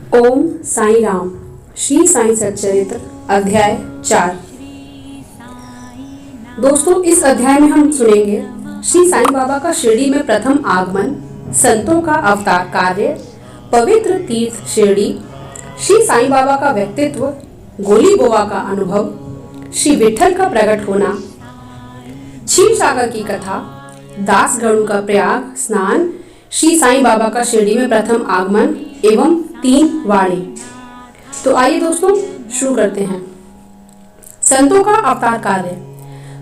ओम साई राम। श्री साई सच्चरित्र अध्याय 4। दोस्तों, इस अध्याय में हम सुनेंगे श्री साई बाबा का शिरडी में प्रथम आगमन, संतों का अवतार कार्य, पवित्र तीर्थ शिरडी, श्री साई बाबा का व्यक्तित्व, गोली बोआ का अनुभव, श्री विठल का प्रकट होना, क्षीर सागर की कथा, दासगणु का प्रयाग स्नान, श्री साई बाबा का शिरडी में प्रथम आगमन एवं 3 वाणी। तो आइए दोस्तों शुरू करते हैं। संतों का अवतार कार्य।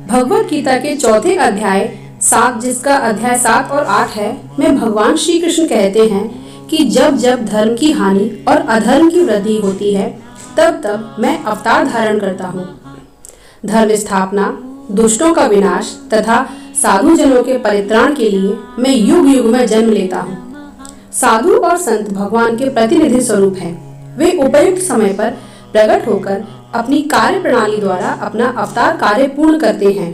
भगवत गीता के चौथे अध्याय 7, जिसका अध्याय 7 और 8 है, में भगवान श्री कृष्ण कहते हैं कि जब जब धर्म की हानि और अधर्म की वृद्धि होती है, तब तब मैं अवतार धारण करता हूँ। धर्म स्थापना, दुष्टों का विनाश तथा साधु जनों के परित्राण के लिए मैं युग युग में जन्म लेता हूँ। साधु और संत भगवान के प्रतिनिधि स्वरूप हैं। वे उपयुक्त समय पर प्रकट होकर अपनी कार्य प्रणाली द्वारा अपना अवतार कार्य पूर्ण करते हैं।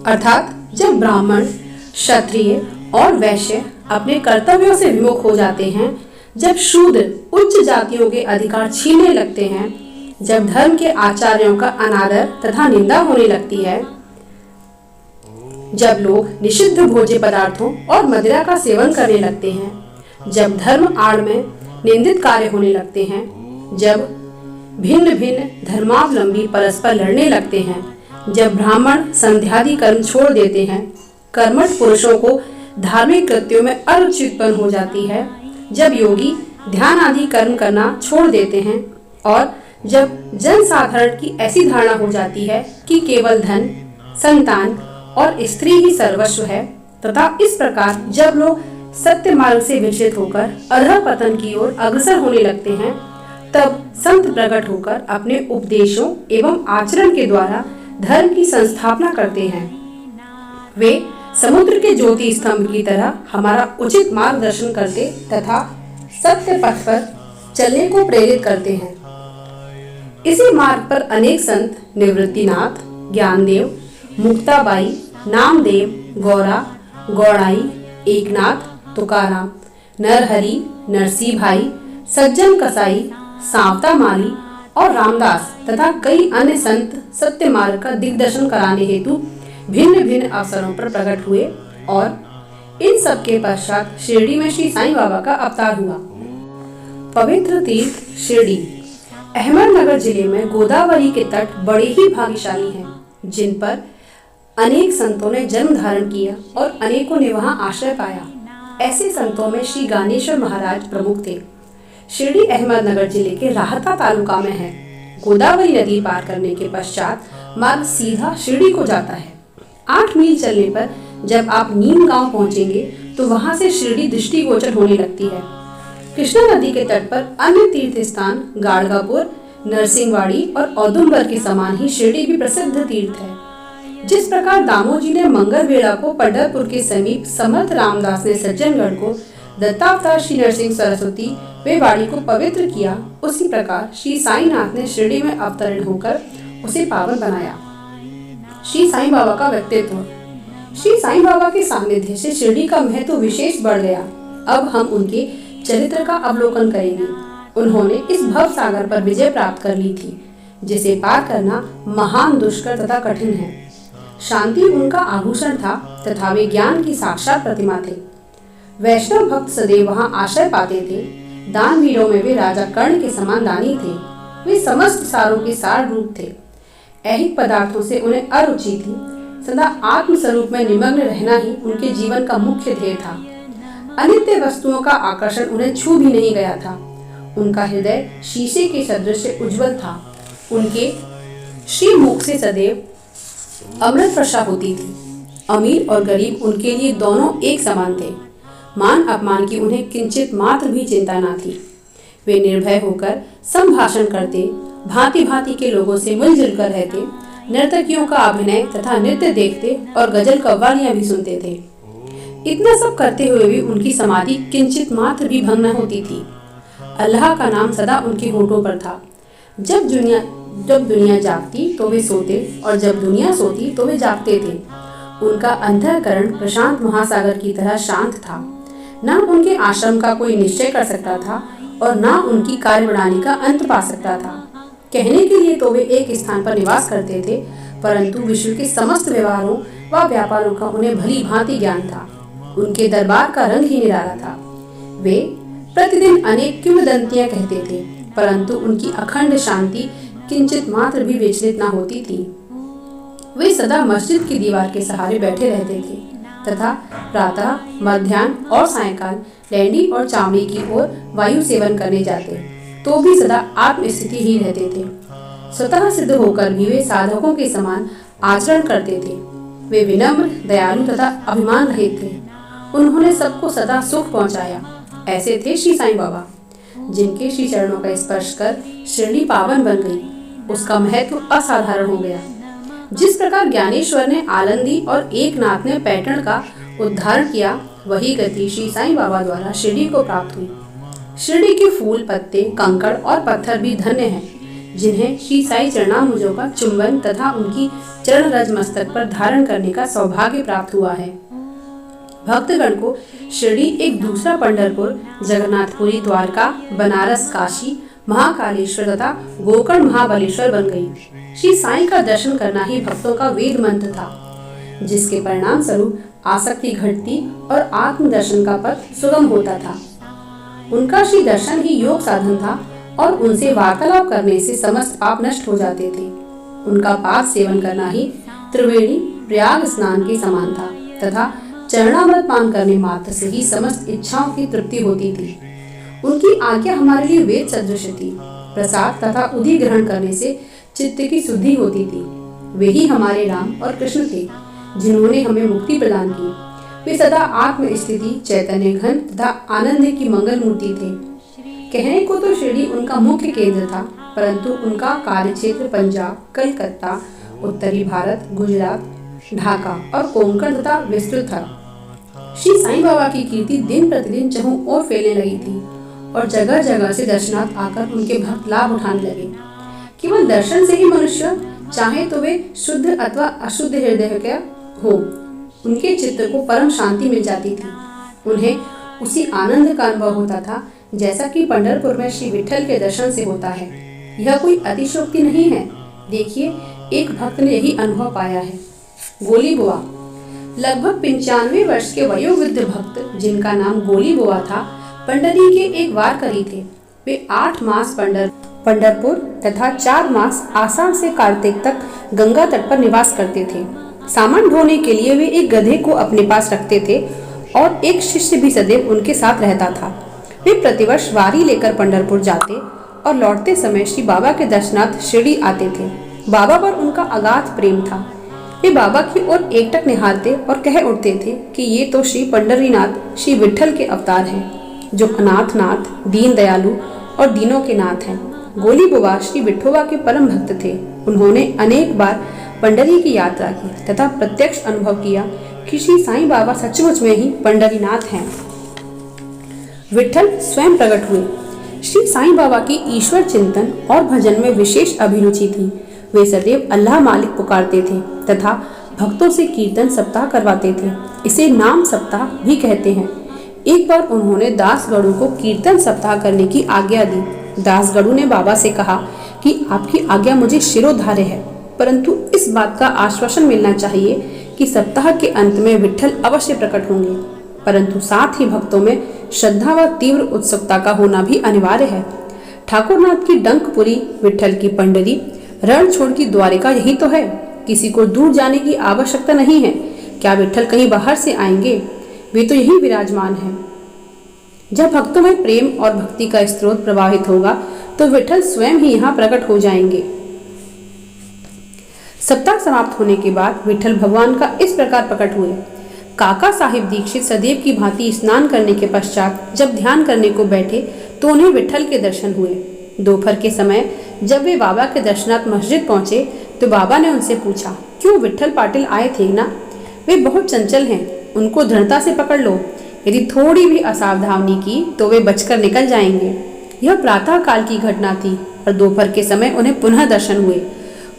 अर्थात जब ब्राह्मण, क्षत्रिय और वैश्य अपने कर्तव्यों से विमुख हो जाते हैं, जब शूद्र उच्च जातियों के अधिकार छीनने लगते हैं, जब धर्म के आचार्यों का अनादर तथा निंदा होने लगती है, जब लोग निषिद्ध भोज्य पदार्थों और मदिरा का सेवन करने लगते हैं, जब धर्म आड़ में निंदित कार्य होने लगते हैं, जब भिन्न भिन्न धर्मावलंबी परस्पर लड़ने लगते हैं, जब ब्राह्मण संध्यादि कर्म छोड़ देते हैं, कर्मठ पुरुषों को धार्मिक कृत्यों में अरुचि उत्पन्न हो जाती है, जब योगी ध्यान आदि कर्म करना छोड़ देते हैं और जब जन साधारण की ऐसी धारणा हो जाती है कि केवल धन, संतान और स्त्री ही सर्वस्व है, तथा इस प्रकार जब लोग सत्य मार्ग से विचलित होकर अधःपतन की ओर अग्रसर होने लगते हैं, तब संत प्रकट होकर अपने उपदेशों एवं आचरण के द्वारा धर्म की संस्थापना करते हैं। वे समुद्र के ज्योति स्तंभ की तरह हमारा उचित मार्गदर्शन करते तथा सत्य पथ पर चलने को प्रेरित करते हैं। इसी मार्ग पर अनेक संत निवृत्तिनाथ, ज्ञानदेव, मुक्ताबाई, नामदेव, गौरा, गौड़ाई, एकनाथ, तुकाराम, नरहरि, नरसी भाई, सज्जन कसाई, सांवता माली और रामदास तथा कई अन्य संत सत्य मार्ग का दिग्दर्शन कराने हेतु भिन्न भिन्न अवसरों पर प्रकट हुए और इन सब के पश्चात शिरडी में श्री साईं बाबा का अवतार हुआ। पवित्र तीर्थ शिरडी। अहमदनगर जिले में गोदावरी के तट बड़े ही भाग्यशाली हैं, जिन पर अनेक संतों ने जन्म धारण किया और अनेकों ने वहां आश्रय पाया। ऐसे संतों में श्री गानेश्वर महाराज प्रमुख थे। शिरडी अहमदनगर जिले के राहता तालुका में है। गोदावरी नदी पार करने के पश्चात मार्ग सीधा शिरडी को जाता है। 8 मील चलने पर जब आप नीम गांव पहुंचेंगे तो वहां से शिरडी दृष्टिगोचर होने लगती है। कृष्णा नदी के तट पर अन्य तीर्थ स्थान गाड़गापुर, नरसिंहवाड़ी और औदुंबर के समान ही शिरडी भी प्रसिद्ध तीर्थ है। जिस प्रकार दामोजी ने मंगलवेढ़ा को पंढरपुर के समीप, समर्थ रामदास ने सज्जनगढ़ को, दत्तावतार श्री नरसिंह सरस्वती वे वाड़ी को पवित्र किया, उसी प्रकार श्री साईनाथ ने शिरडी में अवतरण होकर उसे पावन बनाया। श्री साईं बाबा का व्यक्तित्व। श्री साईं बाबा के सानिध्य से शिरडी का महत्व विशेष बढ़ गया। अब हम उनके चरित्र का अवलोकन करेंगे। उन्होंने इस भव सागर पर विजय प्राप्त कर ली थी, जिसे पार करना महान दुष्कर तथा कठिन है। शांति उनका आभूषण था तथा वे ज्ञान की साक्षात प्रतिमा थे। वैष्णव भक्त सदैव वहां आश्रय पाते थे। दान वीरों में वे राजा कर्ण के समान दानी थे। वे समस्त सारों के सार रूप थे। ऐहिक पदार्थों से उन्हें अरुचि थी। सदा आत्म स्वरूप में निमग्न रहना ही उनके जीवन का मुख्य ध्येय था। अनित्य वस्तुओं का आकर्षण उन्हें छू भी नहीं गया था। उनका हृदय शीशे के सदृश उज्जवल था। उनके श्री मुख से सदैव अमृत वर्षा होती थी। अमीर और गरीब उनके लिए दोनों एक समान थे। मान अपमान की उन्हें किंचित मात्र भी चिंता न थी। वे निर्भय होकर संभाषण करते, भांति भांति के लोगों से मिलजुल कर रहते, नर्तकियों का अभिनय तथा नृत्य देखते और गजल कव्वालियां भी सुनते थे। इतना सब करते हुए भी उनकी समाधि किंचित मात्र भी भंग न होती थी। अल्लाह का नाम सदा उनके होठों पर था। जब दुनिया जागती तो वे सोते और जब दुनिया सोती तो वे जागते थे। उनका अंतःकरण प्रशांत महासागर की तरह शांत था। न उनके आश्रम का कोई निश्चय कर सकता था और न उनकी कार्यप्रणाली का अंत पा सकता था। कहने के लिए तो वे एक स्थान पर निवास करते थे, परंतु विश्व के समस्त व्यवहारों व व्यापारों का उन्हें भली भांति ज्ञान था। उनके दरबार का रंग ही निराला था। वे प्रतिदिन अनेक किंवदंतियां कहते थे, परंतु उनकी अखंड शांति किंचित मात्र भी विचलित न होती थी। वे सदा मस्जिद की दीवार के सहारे बैठे रहते थे तथा प्रातः, मध्याह्न और सायंकाल लैंडी और चावड़ी की ओर वायु सेवन करने जाते, तो भी सदा आत्मस्थिति ही रहते थे। स्वतः सिद्ध होकर भी वे साधकों के समान आचरण करते थे। वे विनम्र, दयालु तथा अभिमान रहित थे। उन्होंने सबको सदा सुख पहुंचाया। ऐसे थे श्री साईं बाबा, जिनके श्री चरणों का स्पर्श कर शिरडी पावन बन गई। उसका महत्व असाधारण हो गया। जिस प्रकार ज्ञानेश्वर ने आलंदी और एकनाथ ने पैठण का उद्धारण किया, वही गति श्री साईं बाबा द्वारा शिरडी को प्राप्त हुई। शिरडी के फूल, पत्ते, कंकड़ और पत्थर भी धन्य हैं, जिन्हें श्री साईं चरणाम्बुजों का चुंबन तथा उनकी चरण रज मस्तक पर धारण करने का सौभाग्य प्राप्त हुआ है। भक्तगण को शिरडी एक दूसरा पंढरपुर, जगन्नाथपुरी, द्वारका, बनारस, काशी, महाकालेश्वर तथा गोकर्ण महाबलेश्वर बन गई। श्री साईं का दर्शन करना ही भक्तों का वेद मंत्र था, जिसके परिणाम स्वरूप आसक्ति घटती और आत्म दर्शन का पथ सुगम होता था। उनका श्री दर्शन ही योग साधन था और उनसे वार्तालाप करने से समस्त पाप नष्ट हो जाते थे। उनका पाद सेवन करना ही त्रिवेणी प्रयाग स्नान के समान था तथा चरणामृत पान करने मात्र से ही समस्त इच्छाओं की तृप्ति होती थी। उनकी आज्ञा हमारे लिए वेद सदृश थी। प्रसाद तथा उदी ग्रहण करने से चित्त की शुद्धि होती थी। वे ही हमारे राम और कृष्ण थे, जिन्होंने हमें मुक्ति प्रदान की। वे सदा आत्म स्थिति, चैतन्य घन तथा आनंद की मंगल मूर्ति थे। कहने को तो शिरडी उनका मुख्य केंद्र था, परंतु उनका कार्यक्षेत्र पंजाब, कलकत्ता, उत्तरी भारत, गुजरात, ढाका और कोंकण तथा विस्तृत था। श्री साईं बाबा की कीर्ति दिन प्रतिदिन चहुं ओर फैलने लगी थी और जगह जगह से दर्शनार्थ आकर उनके भक्त लाभ उठाने लगे। केवल दर्शन से ही मनुष्य, चाहे तो वे शुद्ध अथवा अशुद्ध हृदय का हो, उनके चित्त को परम शांति मिल जाती थी। उन्हें उसी आनंद का अनुभव होता था जैसा कि पंढरपुर में श्री विठल के दर्शन से होता है। यह कोई अतिशयोक्ति नहीं है। देखिए, एक भक्त ने यही अनुभव पाया है। गोली बुआ, लगभग 95 वर्ष के वयोवृद्ध भक्त, जिनका नाम गोली बुआ था, पंडरी के एक वारकरी थे। वे 8 मास पंढरपुर तथा 4 मास आषाढ़ से कार्तिक तक गंगा तट पर निवास करते थे। सामान ढोने के लिए वे एक गधे को अपने पास रखते थे और एक शिष्य भी सदैव उनके साथ रहता था। वे प्रतिवर्ष वारी लेकर पंढरपुर जाते और लौटते समय श्री बाबा के दर्शनार्थ शिरडी आते थे। बाबा पर उनका अगाध प्रेम था। वे बाबा की ओर एकटक निहारते और कह उठते थे कि ये तो श्री पंढरीनाथ, श्री विठल के अवतार हैं, जो अनाथ नाथ, दीन दयालु और दीनों के नाथ हैं। गोली बुआ श्री विठोबा के परम भक्त थे। उन्होंने अनेक बार पंडरी की यात्रा की तथा प्रत्यक्ष अनुभव किया कि श्री साईं बाबा सचमुच में ही पंढरीनाथ हैं। विठल स्वयं प्रकट हुए। श्री साईं बाबा की ईश्वर चिंतन और भजन में विशेष अभिरुचि थी। वे सदैव अल्लाह मालिक पुकारते थे तथा भक्तों से कीर्तन सप्ताह करवाते थे। इसे नाम सप्ताह भी कहते हैं। एक बार उन्होंने दासगढ़ू को कीर्तन सप्ताह करने की आज्ञा दी। दासगढ़ू ने बाबा से कहा कि आपकी आज्ञा मुझे शिरोधार्य है, परंतु इस बात का आश्वासन मिलना चाहिए कि सप्ताह के अंत में विठल अवश्य प्रकट होंगे, परंतु साथ ही भक्तों में श्रद्धा व तीव्र उत्सुकता का होना भी अनिवार्य है। ठाकुरनाथ की डंकपुरी, विठल की पंडरी, रण छोड़ की द्वारिका यही तो है। किसी को दूर जाने की आवश्यकता नहीं है। क्या विठल कहीं बाहर से आएंगे? वे तो यही विराजमान हैं। जब भक्तों में प्रेम और भक्ति का स्रोत प्रवाहित होगा तो विठल स्वयं ही यहाँ प्रकट हो जाएंगे। सप्ताह समाप्त होने के बाद विठल भगवान का इस प्रकार प्रकट हुए। काका साहिब दीक्षित सदैव की भांति स्नान करने के पश्चात जब ध्यान करने को बैठे तो उन्हें विठल के दर्शन हुए। दोपहर के समय जब वे बाबा के दर्शनार्थ मस्जिद पहुंचे तो बाबा ने उनसे पूछा, क्यों विठल पाटिल आए थे ना? वे बहुत चंचल हैं, उनको दृढ़ता से पकड़ लो। यदि थोड़ी भी असावधानी की तो वे बचकर निकल जाएंगे। यह प्रातः काल की घटना थी और दोपहर के समय उन्हें पुनः दर्शन हुए।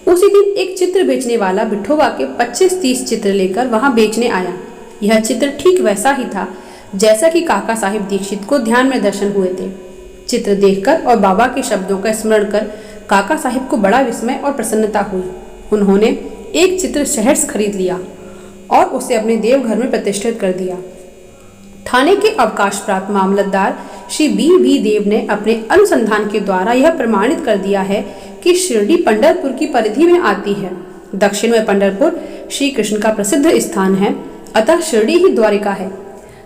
उसी दिन एक चित्र बेचने वाला विठोबा के 25-30 चित्र लेकर वहां बेचने आया। यह चित्र ठीक वैसा ही था जैसा कि काका साहिब दीक्षित को ध्यान में दर्शन हुए थे। चित्र देखकर और बाबा के शब्दों का स्मरण कर काका साहिब को बड़ा विस्मय और प्रसन्नता हुई। उन्होंने एक चित्र शहर से खरीद लिया और उसे अपने देवघर में प्रतिष्ठित कर दिया। थाने के अवकाश प्राप्त मामलतदार श्री बी देव ने अपने अनुसंधान के द्वारा यह प्रमाणित कर दिया है कि शिरडी पंढरपुर की परिधि में आती है। दक्षिण में पंढरपुर श्री कृष्ण का प्रसिद्ध स्थान है, अतः शिरडी ही द्वारिका है।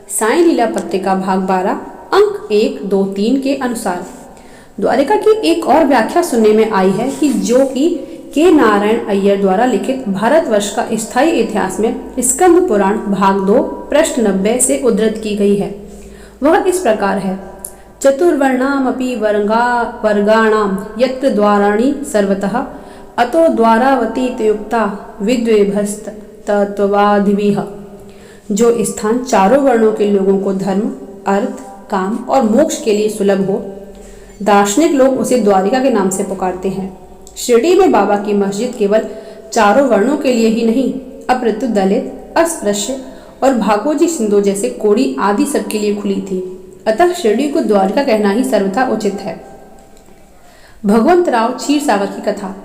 साई लीला पत्रिका भाग 12 अंक 1, 2, 3 के अनुसार द्वारिका की एक और व्याख्या सुनने में आई है कि जो कि के नारायण अय्यर द्वारा लिखित भारतवर्ष का स्थायी इतिहास में स्कंद पुराण भाग 2 पृष्ठ 90 से उद्धृत की गई है। वह इस प्रकार है। चतुर्वर्णामपि वर्गाणाम यत्र द्वाराणि सर्वतः अतो द्वारावती युक्ता विद्वेभस्त तत्वादिभिः। जो स्थान चारों वर्णों के लोगों को धर्म, अर्थ, काम और मोक्ष के लिए सुलभ हो, दार्शनिक लोग उसे द्वारिका के नाम से पुकारते हैं। शिरडी में बाबा की मस्जिद केवल चारों वर्णों के लिए ही नहीं, अपितु दलित, अस्पृश्य और भागोजी सिंधु जैसे कोड़ी आदि सबके लिए खुली थी। अतः शिरडी को द्वारिका कहना ही सर्वथा उचित है। भगवंतराव क्षीरसागर की कथा।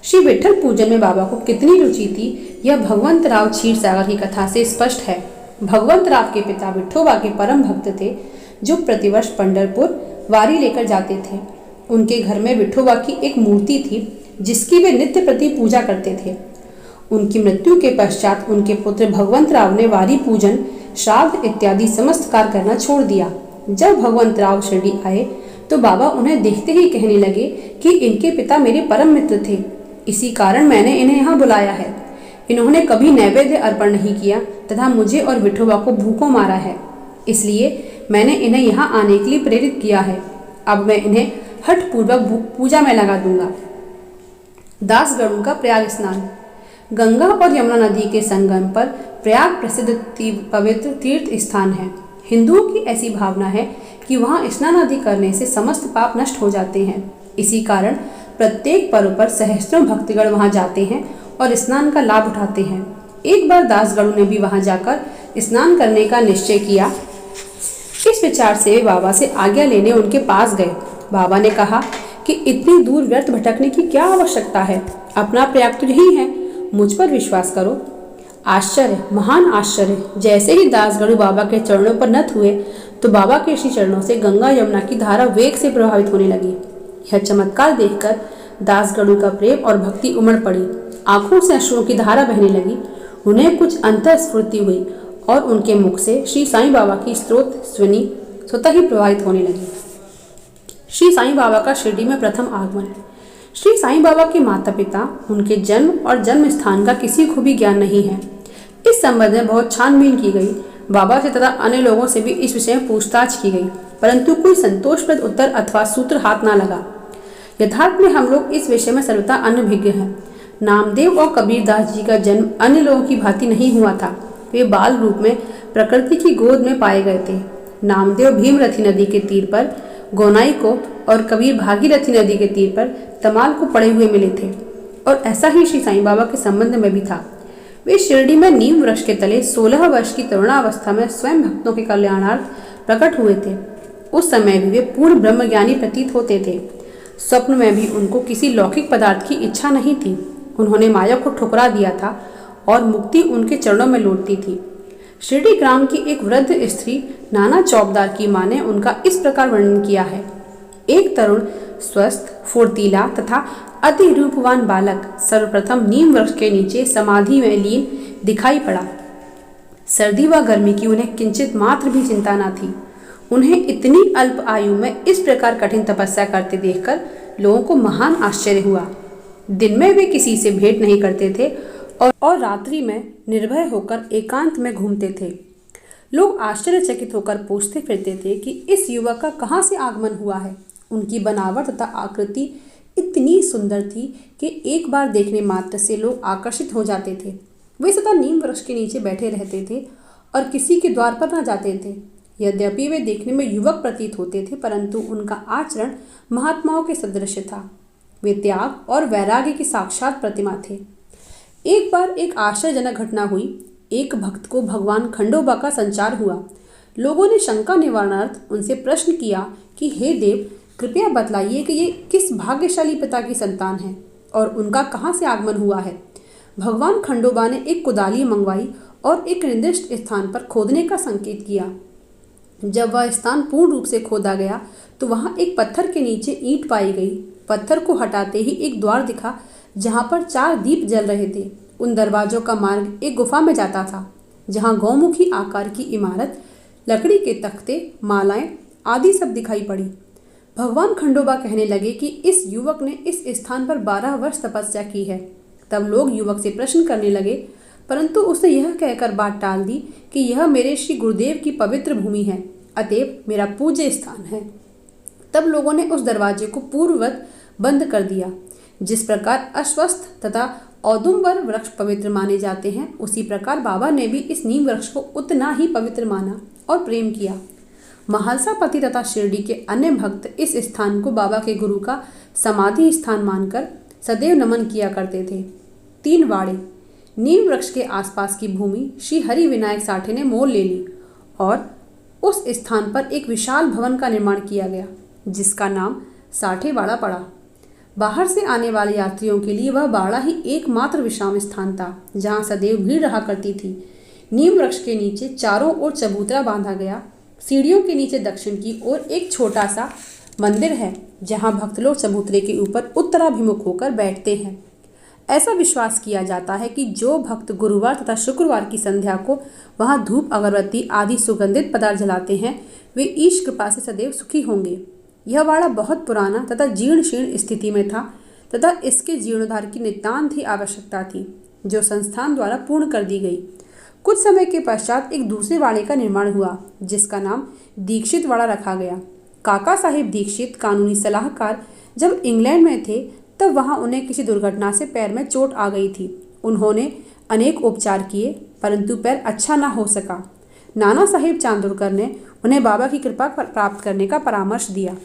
श्री विठल पूजन में बाबा को कितनी रुचि थी, यह भगवंतराव क्षीरसागर की कथा से स्पष्ट है। भगवंतराव के पिता विठोबा के परम भक्त थे, जो प्रतिवर्ष पंढरपुर वारी लेकर जाते थे। उनके घर में विठोबा की एक मूर्ति थी, जिसकी वे नित्य प्रति पूजा करते थे। उनकी मृत्यु के पश्चात उनके पुत्र भगवंतराव ने वारी पूजन, श्राद्ध इत्यादि समस्त कार्य करना छोड़ दिया। जब भगवंतराव शिरडी आए तो बाबा उन्हें देखते ही कहने लगे कि इनके पिता मेरे परम मित्र थे, इसी कारण मैंने इन्हें यहाँ बुलाया है। इन्होंने कभी नैवेद्य अर्पण नहीं किया तथा मुझे और विठोबा को भूखों मारा है, इसलिए मैंने इन्हें यहाँ आने के लिए प्रेरित किया है। अब मैं इन्हें हठ पूर्वक पूजा में लगा दूंगा। दासगणों का प्रयाग स्नान। गंगा और यमुना नदी के संगम पर प्रयाग प्रसिद्ध पवित्र तीर्थ स्थान है। हिंदुओं की ऐसी भावना है कि वहां स्नान आदि करने से समस्त पाप नष्ट हो जाते हैं। इसी कारण प्रत्येक पर्व पर सहस्त्रों भक्तगण वहां जाते हैं और स्नान का लाभ उठाते हैं। एक बार दासगणों ने भी वहां जाकर स्नान करने का निश्चय किया। इस विचार से वे बाबा से आज्ञा लेने उनके पास गए। बाबा ने कहा कि इतनी दूर व्यर्थ भटकने की क्या आवश्यकता है, अपना प्रयाग तो यही है, मुझ पर विश्वास करो। आश्चर्य, महान आश्चर्य! जैसे ही दासगणु बाबा के चरणों पर नत हुए तो बाबा के श्री चरणों से गंगा यमुना की धारा वेग से प्रभावित होने लगी। यह चमत्कार देखकर दासगणु का प्रेम और भक्ति उमड़ पड़ी। आंखों से अश्रुओं की धारा बहने लगी। उन्हें कुछ अंतःस्फूर्ति हुई और उनके मुख से श्री साईं बाबा की स्तोत्र ध्वनि स्वतः ही प्रभावित होने लगी। श्री साईं बाबा का शिरडी में प्रथम आगमन। श्री साईं बाबा के माता पिता, उनके जन्म और जन्म स्थान का किसी को भी ज्ञान नहीं है। इस संबंध में बहुत छानबीन की गई। बाबा से तथा अन्य लोगों से भी इस विषय में पूछताछ की गई, परंतु कोई संतोषप्रद उत्तर अथवा सूत्र हाथ न लगा। यथार्थ में हम लोग इस विषय में सर्वथा अनभिज्ञ हैं। नामदेव और कबीरदास जी का जन्म अन्य लोगों की भांति नहीं हुआ था। वे बाल रूप में प्रकृति की गोद में पाए गए थे। नामदेव भीमरथी नदी के तीर पर गोनाई को और कबीर भागीरथी नदी के तीर पर तमाल को पड़े हुए मिले थे, और ऐसा ही श्री साईं बाबा के संबंध में भी था। वे शिरडी में नीम वृक्ष के तले 16 वर्ष की तरुणावस्था में स्वयं भक्तों के कल्याणार्थ प्रकट हुए थे। उस समय भी वे पूर्ण ब्रह्मज्ञानी प्रतीत होते थे। स्वप्न में भी उनको किसी लौकिक पदार्थ की इच्छा नहीं थी। उन्होंने माया को ठुकरा दिया था और मुक्ति उनके चरणों में लौटती थी। शिरडी ग्राम की एक वृद्ध स्त्री नाना चौबदार की मां ने उनका इस प्रकार वर्णन किया है। एक तरुण, स्वस्थ, फुर्तीला तथा अति रूपवान बालक सर्वप्रथम नीम वृक्ष के नीचे समाधि में लीन दिखाई पड़ा। सर्दी व गर्मी की उन्हें किंचित मात्र भी चिंता न थी। उन्हें इतनी अल्प आयु में इस प्रकार कठिन तपस्या करते देखकर लोगों को महान आश्चर्य हुआ। दिन में वे किसी से भेंट नहीं करते थे और रात्रि में निर्भय होकर एकांत में घूमते थे। लोग आश्चर्यचकित होकर पूछते फिरते थे कि इस युवक का कहाँ से आगमन हुआ है। उनकी बनावट तथा आकृति इतनी सुंदर थी कि एक बार देखने मात्र से लोग आकर्षित हो जाते थे। वे सदा नीम वृक्ष के नीचे बैठे रहते थे और किसी के द्वार पर न जाते थे। यद्यपि वे देखने में युवक प्रतीत होते थे, परंतु उनका आचरण महात्माओं के सदृश था। वे त्याग और वैराग्य की साक्षात प्रतिमा थे। एक बार एक आश्चर्यजनक घटना हुई। एक भक्त को भगवान खंडोबा का संचार हुआ। लोगों ने शंका निवारणार्थ उनसे प्रश्न किया कि हे देव, कृपया बतलाइए कि ये किस भाग्यशाली पिता की संतान है और उनका कहाँ से आगमन हुआ है। भगवान खंडोबा ने एक कुदाली मंगवाई और एक निर्दिष्ट स्थान पर खोदने का संकेत किया। जब वह स्थान पूर्ण रूप से खोदा गया तो वहां एक पत्थर के नीचे ईंट पाई गई। पत्थर को हटाते ही एक द्वार दिखा जहां पर 4 दीप जल रहे थे। उन दरवाजों का मार्ग एक गुफा में जाता था जहां गौमुखी आकार की इमारत, लकड़ी के तख्ते, मालाएं आदि सब दिखाई पड़ी। भगवान खंडोबा कहने लगे कि इस युवक ने इस स्थान पर 12 वर्ष तपस्या की है। तब लोग युवक से प्रश्न करने लगे, परंतु उसने यह कहकर बात टाल दी कि यह मेरे श्री गुरुदेव की पवित्र भूमि है, अतएव मेरा पूज्य स्थान है। तब लोगों ने उस दरवाजे को पूर्ववत बंद कर दिया। जिस प्रकार अश्वत्थ तथा औदुंबर वृक्ष पवित्र माने जाते हैं, उसी प्रकार बाबा ने भी इस नीम वृक्ष को उतना ही पवित्र माना और प्रेम किया। महालसापति तथा शिरडी के अन्य भक्त इस स्थान को बाबा के गुरु का समाधि स्थान मानकर सदैव नमन किया करते थे। 3 वाड़े नीम वृक्ष के आसपास की भूमि श्री हरि विनायक साठे ने मोल ले ली और उस स्थान पर एक विशाल भवन का निर्माण किया गया जिसका नाम साठेवाड़ा पड़ा। बाहर से आने वाले यात्रियों के लिए वह बाड़ा ही एकमात्र विश्राम स्थान था जहाँ सदैव भीड़ रहा करती थी। नीम वृक्ष के नीचे चारों ओर चबूतरा बांधा गया। सीढ़ियों के नीचे दक्षिण की ओर एक छोटा सा मंदिर है जहाँ भक्त लोग चबूतरे के ऊपर उत्तराभिमुख होकर बैठते हैं। ऐसा विश्वास किया जाता है कि जो भक्त गुरुवार तथा शुक्रवार की संध्या को वहां धूप, अगरबत्ती आदि सुगंधित पदार्थ जलाते हैं, वे ईश कृपा से सदैव सुखी होंगे। यह वाड़ा बहुत पुराना तथा जीर्ण शीर्ण स्थिति में था तथा इसके जीर्णोद्धार की नितांत ही आवश्यकता थी, जो संस्थान द्वारा पूर्ण कर दी गई। कुछ समय के पश्चात एक दूसरे वाड़े का निर्माण हुआ जिसका नाम दीक्षित वाड़ा रखा गया। काका साहिब दीक्षित कानूनी सलाहकार जब इंग्लैंड में थे तब वहां उन्हें किसी दुर्घटना से पैर में चोट आ गई थी। उन्होंने अनेक उपचार किए परंतु पैर अच्छा ना हो सका। नाना साहिब चांदोरकर ने उन्हें बाबा की कृपा प्राप्त करने का परामर्श दिया,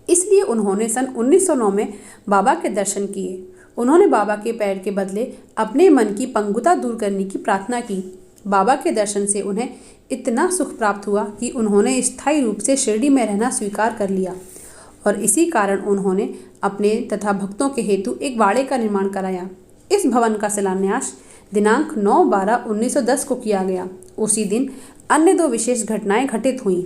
इसलिए उन्होंने सन 1909 में बाबा के दर्शन किए। उन्होंने बाबा के पैर के बदले अपने मन की पंगुता दूर करने की प्रार्थना की। बाबा के दर्शन से उन्हें इतना सुख प्राप्त हुआ कि उन्होंने स्थायी रूप से शिरडी में रहना स्वीकार कर लिया और इसी कारण उन्होंने अपने तथा भक्तों के हेतु एक वाड़े का निर्माण कराया। इस भवन का शिलान्यास दिनांक 9/12/1910 को किया गया। उसी दिन अन्य 2 विशेष घटनाएं घटित हुईं।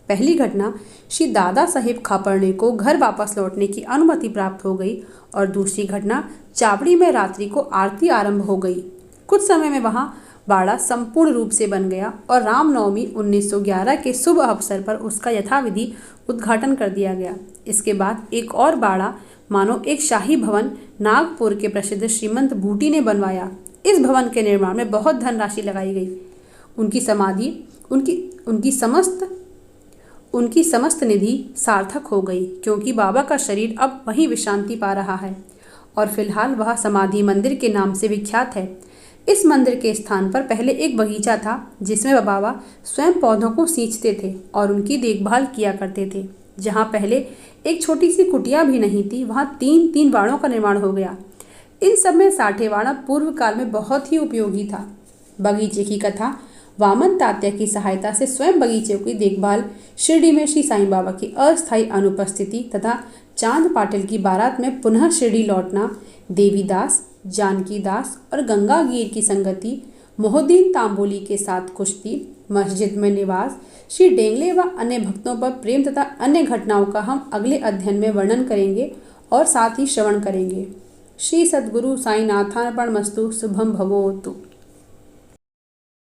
पहली घटना, श्री दादा साहेब खापर्णे को घर वापस लौटने की अनुमति प्राप्त हो गई और दूसरी घटना, चावड़ी में रात्रि को आरती आरंभ हो गई। कुछ समय में वहां बाड़ा संपूर्ण रूप से बन गया और रामनवमी 1911 के शुभ अवसर पर उसका यथाविधि उद्घाटन कर दिया गया। इसके बाद एक और बाड़ा मानो एक शाही भवन नागपुर के प्रसिद्ध श्रीमंत बूटी ने बनवाया। इस भवन के निर्माण में बहुत धनराशि लगाई गई। उनकी समाधि उनकी समस्त निधि सार्थक हो गई क्योंकि बाबा का शरीर अब वहीं विश्रांति पा रहा है और फिलहाल वह समाधि मंदिर के नाम से विख्यात है। इस मंदिर के स्थान पर पहले एक बगीचा था जिसमें बाबा स्वयं पौधों को सींचते थे और उनकी देखभाल किया करते थे। जहाँ पहले एक छोटी सी कुटिया भी नहीं थी, वहाँ 3 वाड़ों का निर्माण हो गया। इन सब में साठेवाड़ा पूर्व काल में बहुत ही उपयोगी था। बगीचे की कथा, वामन तात्या की सहायता से स्वयं बगीचे की देखभाल, शिरडी में श्री साईं बाबा की अस्थायी अनुपस्थिति तथा चांद पाटिल की बारात में पुनः शिरडी लौटना, देवीदास, जानकी दास और गंगागीर की संगति, मोहुद्दीन तांबोली के साथ कुश्ती, मस्जिद में निवास, श्री डेंगले व अन्य भक्तों पर प्रेम तथा अन्य घटनाओं का हम अगले अध्ययन में वर्णन करेंगे और साथ ही श्रवण करेंगे। श्री सद्गुरु साईनाथार्पणमस्तु। शुभम भवोतु।